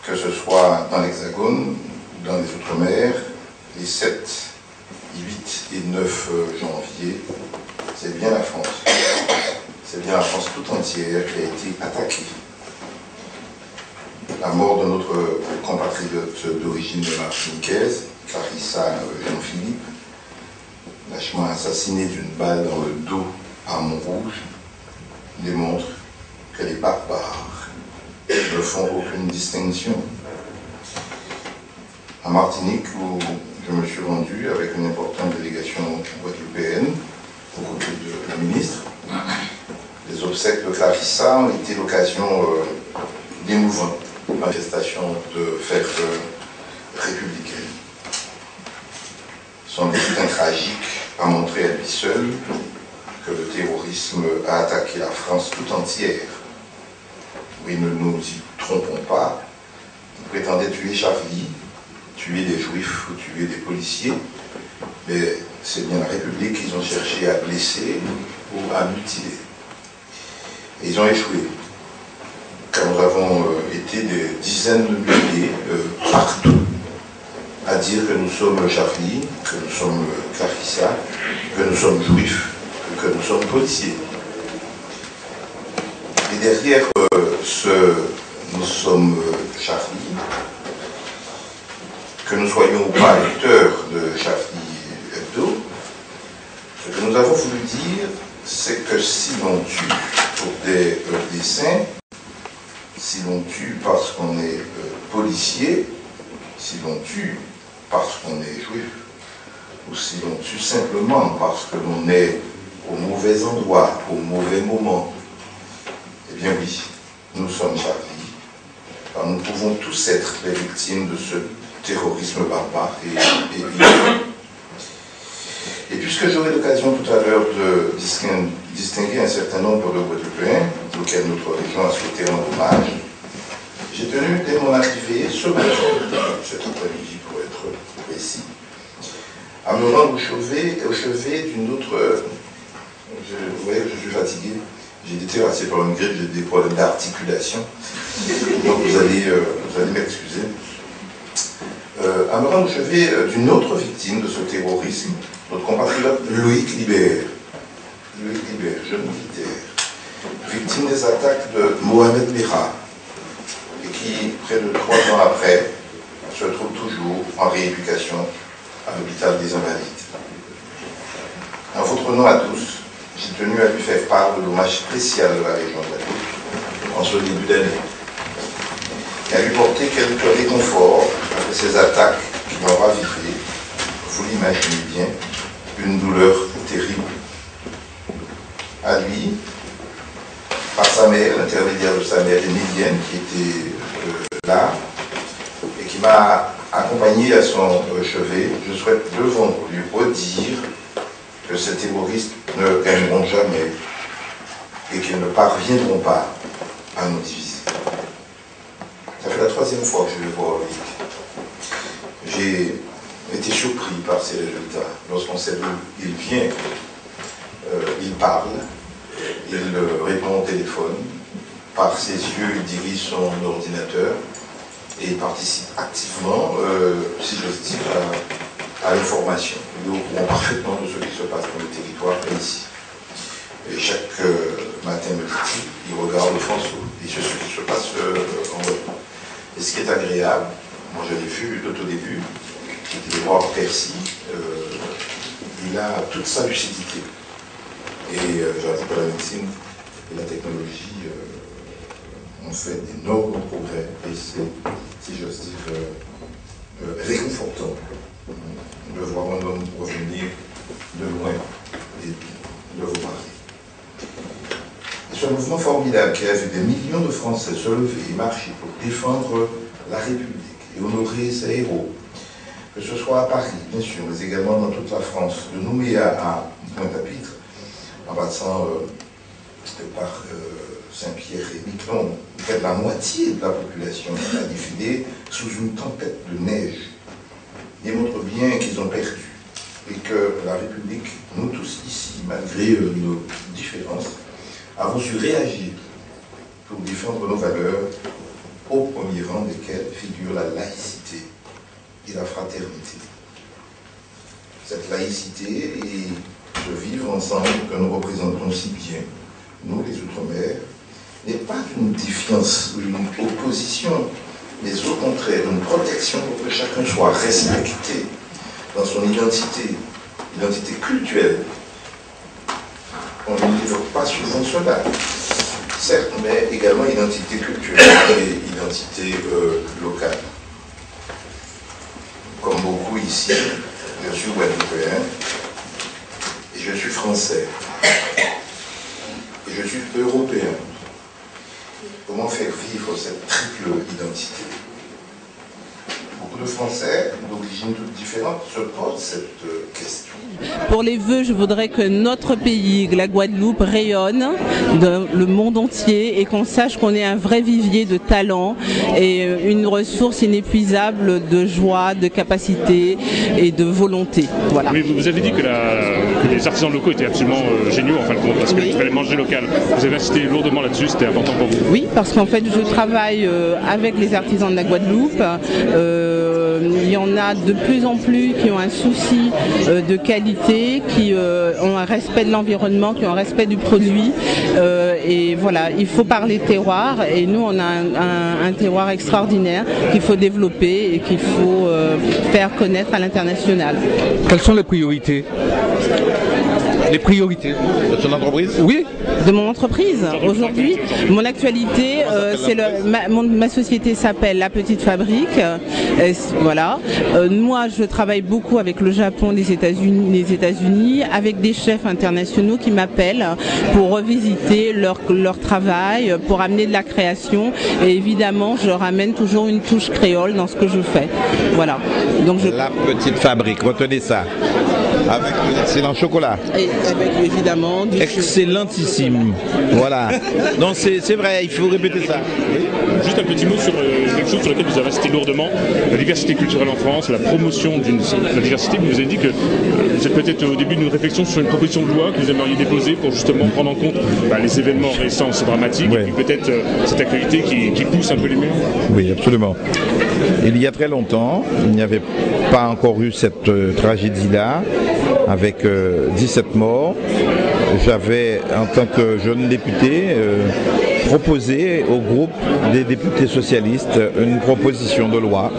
que ce soit dans l'Hexagone, dans les Outre-mer, les 7, 8 et 9 janvier, c'est bien la France. C'est bien la France tout entière qui a été attaquée. La mort de notre compatriote d'origine martiniquaise, Clarissa Jean-Philippe, lâchement assassiné d'une balle dans le dos à Montrouge, démontre que les barbares ne font aucune distinction. À Martinique, où je me suis rendu avec une importante délégation guadeloupéenne, au côté de la ministre, les obsèques de Clarissa ont été l'occasion d'émouvante manifestation de fête républicaine. Son destin tragique a montré à lui seul que le terrorisme a attaqué la France tout entière. Oui, ne nous y trompons pas, il prétendait tuer Charlie, tuer des juifs ou tuer des policiers, mais c'est bien la République qu'ils ont cherché à blesser ou à mutiler. Et ils ont échoué, car nous avons été des dizaines de milliers partout à dire que nous sommes Charlie, que nous sommes Clarissa, que nous sommes juifs, que nous sommes policiers. Et derrière nous sommes Charlie, que nous soyons ou pas lecteurs de Charlie Hebdo, ce que nous avons voulu dire, c'est que si l'on tue pour des desseins, si l'on tue parce qu'on est policier, si l'on tue parce qu'on est juif, ou si l'on tue simplement parce que l'on est au mauvais endroit, au mauvais moment, eh bien oui, nous sommes Charlie, car nous pouvons tous être les victimes de ce terrorisme barbare et ignorant. Et puisque j'aurai l'occasion tout à l'heure de distinguer un certain nombre de Guadeloupéens, auxquels notre région a souhaité rendre hommage, j'ai tenu dès mon arrivée ce matin, cet après-midi pour être précis, à me rendre au chevet d'une autre... vous voyez que je suis fatigué, j'ai été terrassé par une grippe, j'ai des problèmes d'articulation, donc vous allez m'excuser. À me rendre au chevet d'une autre victime de ce terrorisme, notre compatriote Loïc Libert. Loïc Libert, jeune militaire, victime des attaques de Mohamed Merah, et qui, près de 3 ans après, se trouve toujours en rééducation à l'hôpital des Invalides. En votre nom à tous, j'ai tenu à lui faire part de l'hommage spécial de la région de Guadeloupe en ce début d'année, et à lui porter quelques réconforts après ces attaques qui l'ont ravivé, vous l'imaginez bien, une douleur terrible. À lui, par sa mère, l'intermédiaire de sa mère Emilienne, qui était là, et qui m'a accompagné à son chevet, je souhaite devant lui redire que ces terroristes ne gagneront jamais et qu'ils ne parviendront pas à nous diviser. Ça fait la 3e fois que je vais voir Loïc. J'ai été surpris par ces résultats. Lorsqu'on sait d'où il vient, il parle, il répond au téléphone, par ses yeux, il dirige son ordinateur et il participe activement, si j'ose dire, à l'information. Il est au courant parfaitement de ce qui se passe dans le territoire et ici. Et chaque matin, il regarde François et ce qui se passe en Guadeloupe. Et ce qui est agréable, moi je l'ai vu tout au début, j'étais voir Percy, il a toute sa lucidité. Et j'avoue que la médecine et la technologie ont fait d'énormes progrès. Et c'est, si j'ose dire, réconfortant de voir un homme revenir de loin et de vous parler. Et ce mouvement formidable qui a vu des millions de Français se lever et marcher pour défendre la République et honorer ses héros, que ce soit à Paris, bien sûr, mais également dans toute la France, de Nouméa à Pointe-à-Pitre, en passant par Saint-Pierre et Miquelon, près de la moitié de la population a défilé sous une tempête de neige, démontre bien qu'ils ont perdu et que la République, nous tous ici, malgré nos différences, avons su réagir pour défendre nos valeurs au premier rang desquels figure la laïcité et la fraternité. Cette laïcité et ce vivre ensemble que nous représentons si bien, nous les Outre-mer, n'est pas une défiance ou une opposition, mais au contraire une protection pour que chacun soit respecté dans son identité culturelle. On n'évoque pas souvent cela, certes, mais également identité culturelle et identité locale. Comme beaucoup ici, je suis guadeloupéen et je suis français et je suis européen. Comment faire vivre cette triple identité? Beaucoup de Français d'origine toute différente se posent cette question. Pour les vœux, je voudrais que notre pays, la Guadeloupe, rayonne dans le monde entier et qu'on sache qu'on est un vrai vivier de talent et une ressource inépuisable de joie, de capacité et de volonté. Voilà. Oui, vous avez dit que les artisans locaux étaient absolument géniaux en fin de compte, parce qu'il fallait manger local. Vous avez insisté lourdement là-dessus, c'était important pour vous. Oui, parce qu'en fait, je travaille avec les artisans de la Guadeloupe. Il y en a de plus en plus qui ont un souci de qualité, qui ont un respect de l'environnement, qui ont un respect du produit. Et voilà, il faut parler terroir. Et nous, on a un terroir extraordinaire qu'il faut développer et qu'il faut faire connaître à l'international. Quelles sont les priorités? Les priorités de son entreprise? Oui. De mon entreprise. Aujourd'hui, mon actualité, c'est ma société s'appelle La Petite Fabrique. Voilà. Moi, je travaille beaucoup avec le Japon, les États-Unis, avec des chefs internationaux qui m'appellent pour revisiter leur travail, pour amener de la création. Et évidemment, je ramène toujours une touche créole dans ce que je fais. Voilà. Donc La Petite Fabrique, retenez ça. Avec de l'excellent chocolat. Et avec évidemment du excellentissime. Voilà. Donc c'est vrai, il faut répéter ça. Oui. Juste un petit mot sur quelque chose sur lequel vous avez insisté lourdement, la diversité culturelle en France, la promotion de la diversité. Vous avez dit que vous êtes peut-être au début d'une réflexion sur une proposition de loi que vous aimeriez déposer pour justement prendre en compte les événements récents, c'est dramatique, et puis peut-être cette actualité qui pousse un peu les murs. Oui, absolument. Il y a très longtemps, il n'y avait pas encore eu cette tragédie-là, avec 17 morts. J'avais, en tant que jeune député, proposé au groupe des députés socialistes une proposition de loi.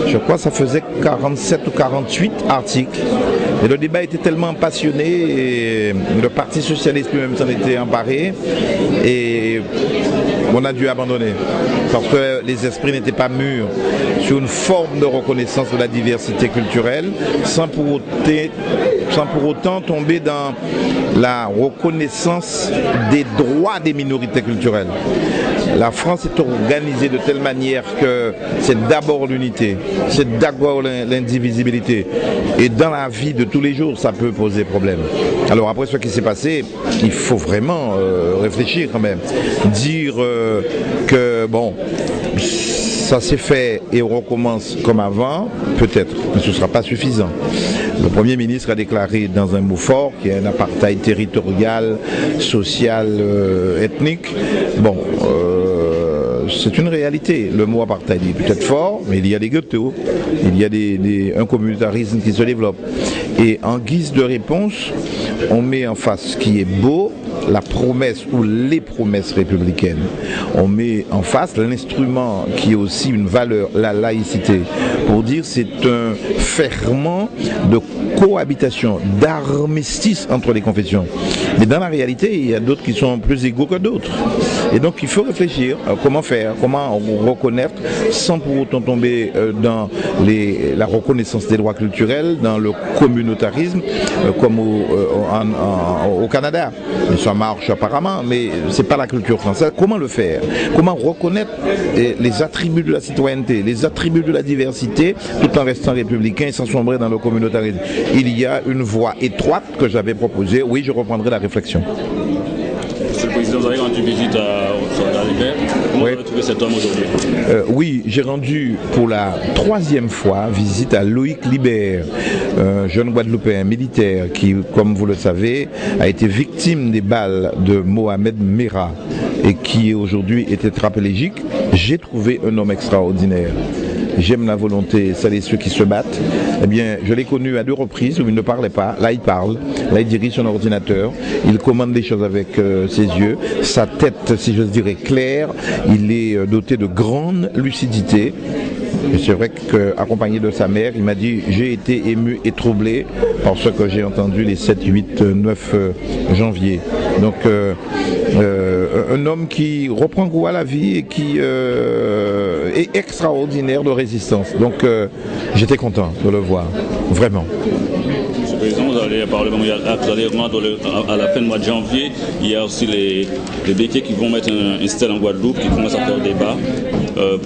Je crois que ça faisait 47 ou 48 articles. Et le débat était tellement passionné, et le Parti socialiste lui-même s'en était emparé, et on a dû abandonner, parce que les esprits n'étaient pas mûrs sur une forme de reconnaissance de la diversité culturelle, sans pour autant tomber dans la reconnaissance des droits des minorités culturelles. La France est organisée de telle manière que c'est d'abord l'unité, c'est d'abord l'indivisibilité. Et dans la vie de tous les jours, ça peut poser problème. Alors après ce qui s'est passé, il faut vraiment réfléchir quand même. Dire que bon, ça s'est fait et on recommence comme avant, peut-être, mais ce ne sera pas suffisant. Le Premier ministre a déclaré dans un mot fort qu'il y a un apartheid territorial, social, ethnique. Bon, c'est une réalité. Le mot apartheid est peut-être fort, mais il y a des ghettos, il y a un communautarisme qui se développe. Et en guise de réponse, on met en face ce qui est beau, la promesse ou les promesses républicaines. On met en face l'instrument qui est aussi une valeur, la laïcité, pour dire c'est un ferment de cohabitation, d'armistice entre les confessions. Mais dans la réalité, il y a d'autres qui sont plus égaux que d'autres. Et donc il faut réfléchir à comment faire, comment reconnaître sans pour autant tomber dans la reconnaissance des droits culturels, dans le communautarisme, comme au Canada. Ça marche apparemment, mais ce n'est pas la culture française. Comment le faire? Comment reconnaître les attributs de la citoyenneté, les attributs de la diversité, tout en restant républicain et sans sombrer dans le communautarisme? Il y a une voie étroite que j'avais proposée. Oui, je reprendrai la réflexion. Monsieur le Président, vous avez rendu visite au soldat Libert. Comment vous avez trouvé cet homme aujourd'hui? Oui, j'ai rendu pour la 3e fois visite à Loïc Libert, un jeune Guadeloupéen militaire qui, comme vous le savez, a été victime des balles de Mohamed Merah. et qui aujourd'hui est tétraplégique, j'ai trouvé un homme extraordinaire. J'aime la volonté, celles et ceux qui se battent. Eh bien, je l'ai connu à 2 reprises où il ne parlait pas. Là, il parle. Là, il dirige son ordinateur. Il commande des choses avec ses yeux. Sa tête, si j'ose dire, est claire. Il est doté de grande lucidité. Et c'est vrai qu'accompagné de sa mère, il m'a dit « J'ai été ému et troublé par ce que j'ai entendu les 7, 8, 9 janvier ». Donc, un homme qui reprend goût à la vie et qui est extraordinaire de résistance. Donc, j'étais content de le voir, vraiment. Monsieur le Président, vous allez rendre à la fin du mois de janvier. Il y a aussi les béquets qui vont mettre un stèle en Guadeloupe, qui commencent à faire débat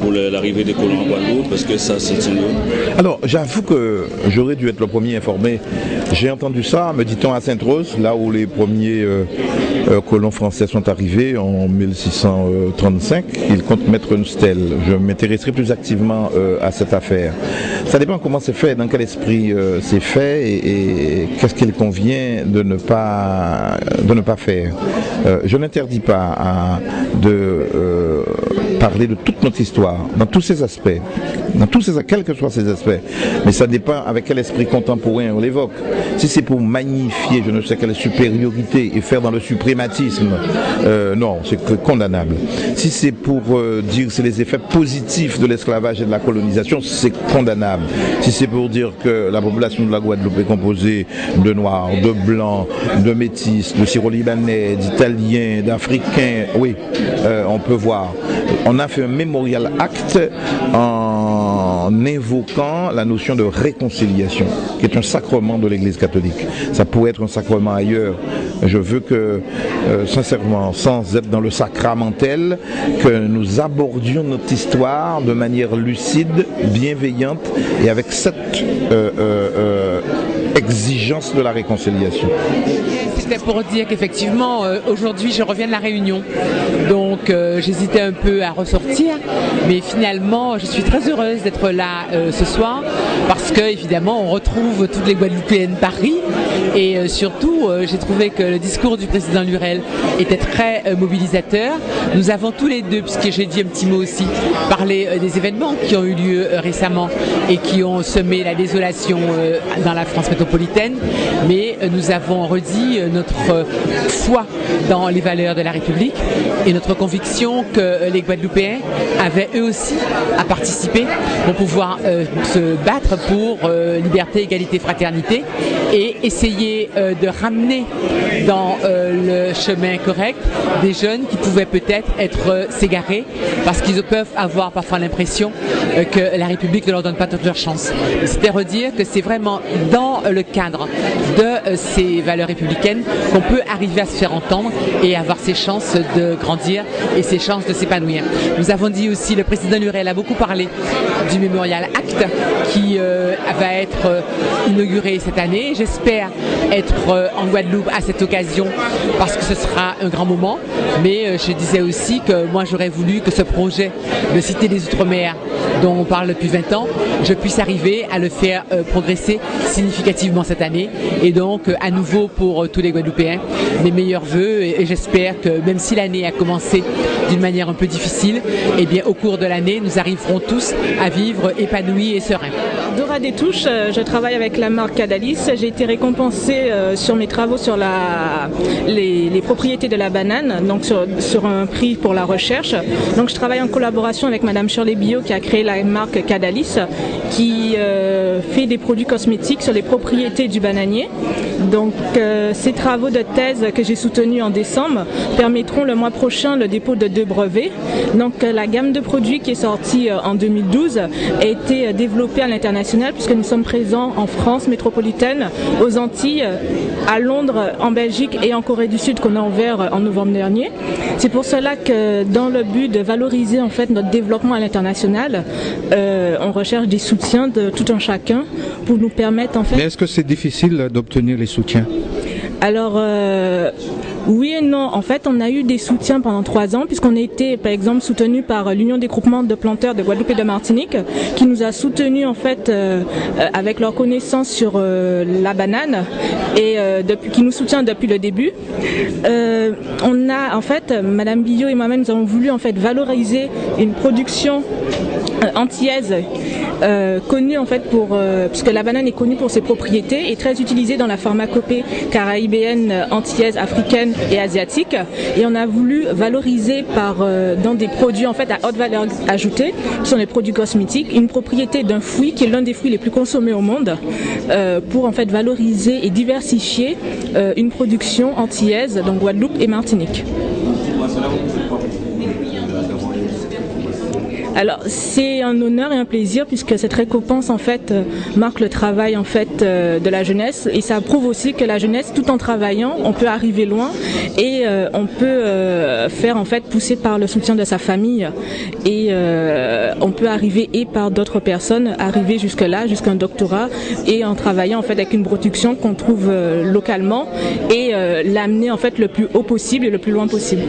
pour l'arrivée des colons en Guadeloupe, parce que ça, c'est une... Alors, j'avoue que j'aurais dû être le premier informé. J'ai entendu ça, me dit-on, à Sainte-Rose, là où les premiers colons français sont arrivés en 1635. Ils comptent mettre une stèle. Je m'intéresserai plus activement à cette affaire. Ça dépend comment c'est fait, dans quel esprit c'est fait et qu'est-ce qu'il convient de ne pas faire. Je n'interdis pas de parler de toute notre histoire, dans tous ses aspects, quels que soient ces aspects, mais ça dépend avec quel esprit contemporain on l'évoque. Si c'est pour magnifier je ne sais quelle supériorité et faire dans le suprématisme, non, c'est condamnable. Si c'est pour dire c'est les effets positifs de l'esclavage et de la colonisation, c'est condamnable. Si c'est pour dire que la population de la Guadeloupe est composée de Noirs, de Blancs, de Métis, de Syro-Libanais, d'Italiens, d'Africains, oui, on peut voir. On a fait un Memorial Act en invoquant la notion de réconciliation, qui est un sacrement de l'Église catholique. Ça pourrait être un sacrement ailleurs. Je veux que, sincèrement, sans être dans le sacramentel, que nous abordions notre histoire de manière lucide, bienveillante et avec cette exigence de la réconciliation. C'était pour dire qu'effectivement, aujourd'hui, je reviens de la Réunion. Donc, j'hésitais un peu à ressortir, mais finalement, je suis très heureuse d'être là ce soir parce que, évidemment, on retrouve toutes les Guadeloupéennes Paris et surtout, j'ai trouvé que le discours du président Lurel était très mobilisateur. Nous avons tous les deux, puisque j'ai dit un petit mot aussi, parlé des événements qui ont eu lieu récemment et qui ont semé la désolation dans la France métropolitaine, mais nous avons redit notre foi dans les valeurs de la République et notre conviction que les Guadeloupéens avaient eux aussi à participer pour pouvoir se battre pour liberté, égalité, fraternité et essayer de ramener dans le chemin correct des jeunes qui pouvaient peut-être être s'égarer parce qu'ils peuvent avoir parfois l'impression que la République ne leur donne pas toute leur chance. C'était redire que c'est vraiment dans le cadre de ces valeurs républicaines qu'on peut arriver à se faire entendre et avoir ses chances de grandir et ses chances de s'épanouir. Nous avons dit aussi, le président Lurel a beaucoup parlé du Memorial Act qui va être inauguré cette année. J'espère être en Guadeloupe à cette occasion parce que ce sera un grand moment. Mais je disais aussi que moi j'aurais voulu que ce projet de Cité des Outre-mer dont on parle depuis 20 ans, je puisse arriver à le faire progresser significativement cette année. Et donc à nouveau pour tous les Guadeloupéens, mes meilleurs vœux et j'espère que même si l'année a commencé d'une manière un peu difficile, eh bien au cours de l'année nous arriverons tous à vivre épanouis et sereins. Dora Détouche, je travaille avec la marque Cadalis. J'ai été récompensée sur mes travaux sur les propriétés de la banane, donc sur un prix pour la recherche. Donc je travaille en collaboration avec Madame Shirley Bio qui a créé la marque Cadalis, qui fait des produits cosmétiques sur les propriétés du bananier. Donc ces travaux de thèse que j'ai soutenus en décembre permettront le mois prochain le dépôt de 2 brevets. Donc la gamme de produits qui est sortie en 2012 a été développée à l'international puisque nous sommes présents en France métropolitaine, aux Antilles, à Londres, en Belgique et en Corée du Sud qu'on a ouvert en novembre dernier. C'est pour cela que dans le but de valoriser en fait notre développement à l'international, on recherche des soutiens de tout un chacun pour nous permettre en fait... Mais est-ce que c'est difficile d'obtenir les soutiens ? Alors, Oui et non. En fait, on a eu des soutiens pendant 3 ans, puisqu'on a été, par exemple, soutenu par l'Union des groupements de planteurs de Guadeloupe et de Martinique, qui nous a soutenus en fait avec leurs connaissances sur la banane et qui nous soutient depuis le début. On a en fait, Madame Billot et moi-même, nous avons voulu en fait valoriser une production antillaise connue en fait puisque la banane est connue pour ses propriétés et très utilisée dans la pharmacopée caraïbéenne, antillaise, africaine et asiatique. Et on a voulu valoriser dans des produits en fait à haute valeur ajoutée, qui sont les produits cosmétiques, une propriété d'un fruit qui est l'un des fruits les plus consommés au monde, pour en fait valoriser et diversifier une production antillaise dans Guadeloupe et Martinique. Alors c'est un honneur et un plaisir puisque cette récompense en fait marque le travail en fait de la jeunesse et ça prouve aussi que la jeunesse, tout en travaillant, on peut arriver loin et on peut faire en fait pousser par le soutien de sa famille et on peut arriver et par d'autres personnes arriver jusque là, jusqu'à un doctorat et en travaillant en fait avec une production qu'on trouve localement et l'amener en fait le plus haut possible et le plus loin possible.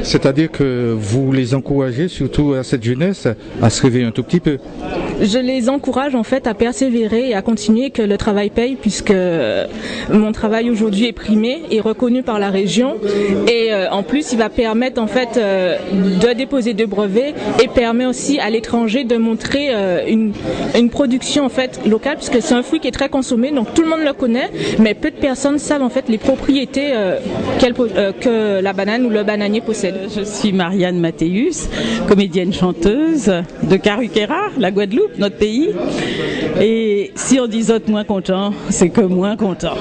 C'est-à-dire que vous les encouragez surtout à cette jeunesse à se réveiller un tout petit peu. Je les encourage en fait à persévérer et à continuer, que le travail paye, puisque mon travail aujourd'hui est primé et reconnu par la région et en plus il va permettre en fait de déposer 2 brevets et permet aussi à l'étranger de montrer une production en fait locale, puisque c'est un fruit qui est très consommé, donc tout le monde le connaît, mais peu de personnes savent en fait les propriétés que la banane ou le bananier possède. Je suis Marianne Mathéus, comédienne chanteuse de Caruquera, la Guadeloupe, notre pays. Et si on dit autres moins content, c'est que moins content.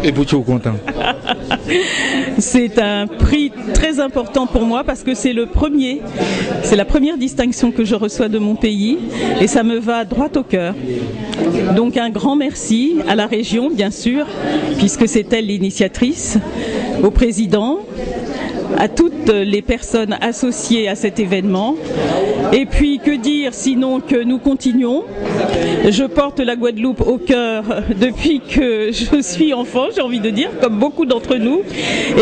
Et vous toujours content? C'est un prix très important pour moi parce que c'est la première distinction que je reçois de mon pays et ça me va droit au cœur. Donc un grand merci à la région, bien sûr, puisque c'est elle l'initiatrice, au président, à toutes les personnes associées à cet événement. Et puis, que dire sinon que nous continuons. Je porte la Guadeloupe au cœur depuis que je suis enfant, j'ai envie de dire, comme beaucoup d'entre nous.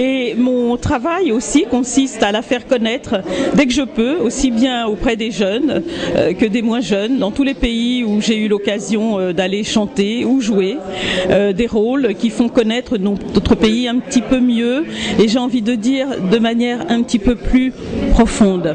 Et mon travail aussi consiste à la faire connaître dès que je peux, aussi bien auprès des jeunes que des moins jeunes, dans tous les pays où j'ai eu l'occasion d'aller chanter ou jouer des rôles qui font connaître notre pays un petit peu mieux. Et j'ai envie de dire de manière un petit peu plus profonde.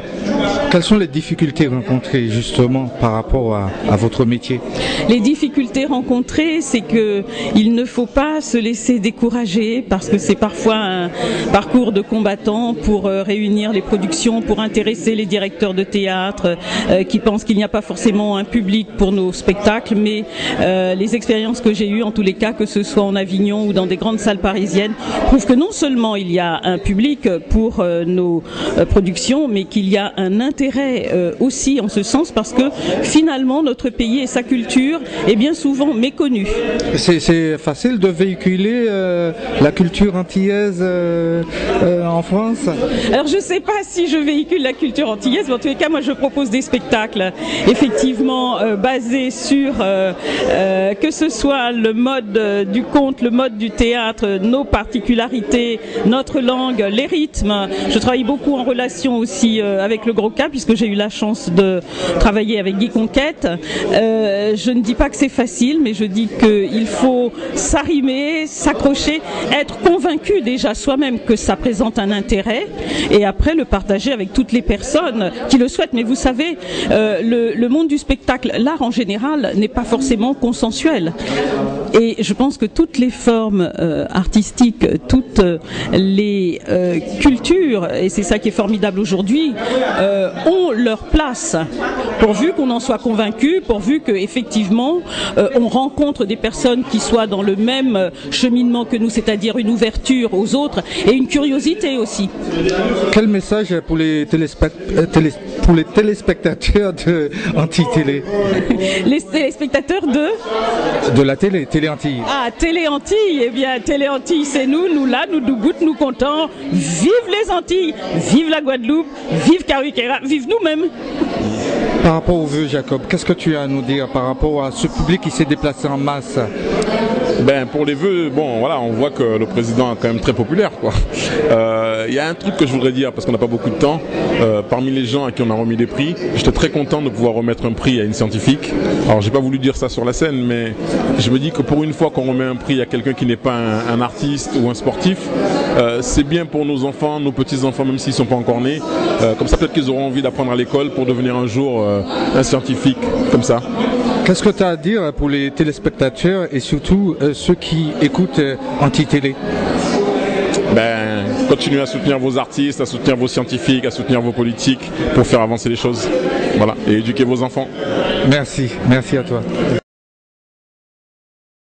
Quelles sont les difficultés rencontrées justement par rapport à votre métier? Les difficultés rencontrées, c'est que il ne faut pas se laisser décourager parce que c'est parfois un parcours de combattant pour réunir les productions, pour intéresser les directeurs de théâtre qui pensent qu'il n'y a pas forcément un public pour nos spectacles, mais les expériences que j'ai eues, en tous les cas, que ce soit en Avignon ou dans des grandes salles parisiennes, prouvent que non seulement il y a un public pour nos productions, mais qu'il y a un intérêt aussi en ce sens parce que finalement notre pays et sa culture est bien souvent méconnue. C'est facile de véhiculer la culture antillaise en France? Alors je ne sais pas si je véhicule la culture antillaise, mais en tous les cas moi je propose des spectacles effectivement basés sur que ce soit le mode du conte, le mode du théâtre, nos particularités, notre langue, les rythmes. Je travaille beaucoup en relation aussi avec le Gros Cap puisque j'ai eu la chance de travailler avec Guy Conquête. Je ne dis pas que c'est facile, mais je dis qu'il faut s'arrimer, s'accrocher, être convaincu déjà soi-même que ça présente un intérêt et après le partager avec toutes les personnes qui le souhaitent. Mais vous savez, le monde du spectacle, l'art en général, n'est pas forcément consensuel. Et je pense que toutes les formes artistiques, toutes les cultures, et c'est ça qui est formidable aujourd'hui, ont leur place, pourvu qu'on en soit convaincu, pourvu qu'effectivement on rencontre des personnes qui soient dans le même cheminement que nous, c'est-à-dire une ouverture aux autres et une curiosité aussi. Quel message pour les téléspectateurs de Antilles-Télé? Les téléspectateurs de la télé Antilles. Ah, Télé Antilles, eh bien Télé Antilles, c'est nous là, nous Dougout, nous contents. Vive les Antilles, vive la Guadeloupe, vive Caruquera, vive nous-mêmes. Par rapport au vieux Jacob, qu'est-ce que tu as à nous dire par rapport à ce public qui s'est déplacé en masse? Ben, pour les vœux, bon, voilà, on voit que le président est quand même très populaire, quoi. Il y a un truc que je voudrais dire, parce qu'on n'a pas beaucoup de temps. Parmi les gens à qui on a remis des prix, j'étais très content de pouvoir remettre un prix à une scientifique. Alors, j'ai pas voulu dire ça sur la scène, mais je me dis que pour une fois qu'on remet un prix à quelqu'un qui n'est pas un artiste ou un sportif, c'est bien pour nos enfants, nos petits-enfants, même s'ils ne sont pas encore nés. Comme ça, peut-être qu'ils auront envie d'apprendre à l'école pour devenir un jour un scientifique, comme ça. Qu'est-ce que tu as à dire pour les téléspectateurs et surtout ceux qui écoutent Anti-Télé? Ben, continuez à soutenir vos artistes, à soutenir vos scientifiques, à soutenir vos politiques pour faire avancer les choses. Voilà, et éduquer vos enfants. Merci à toi.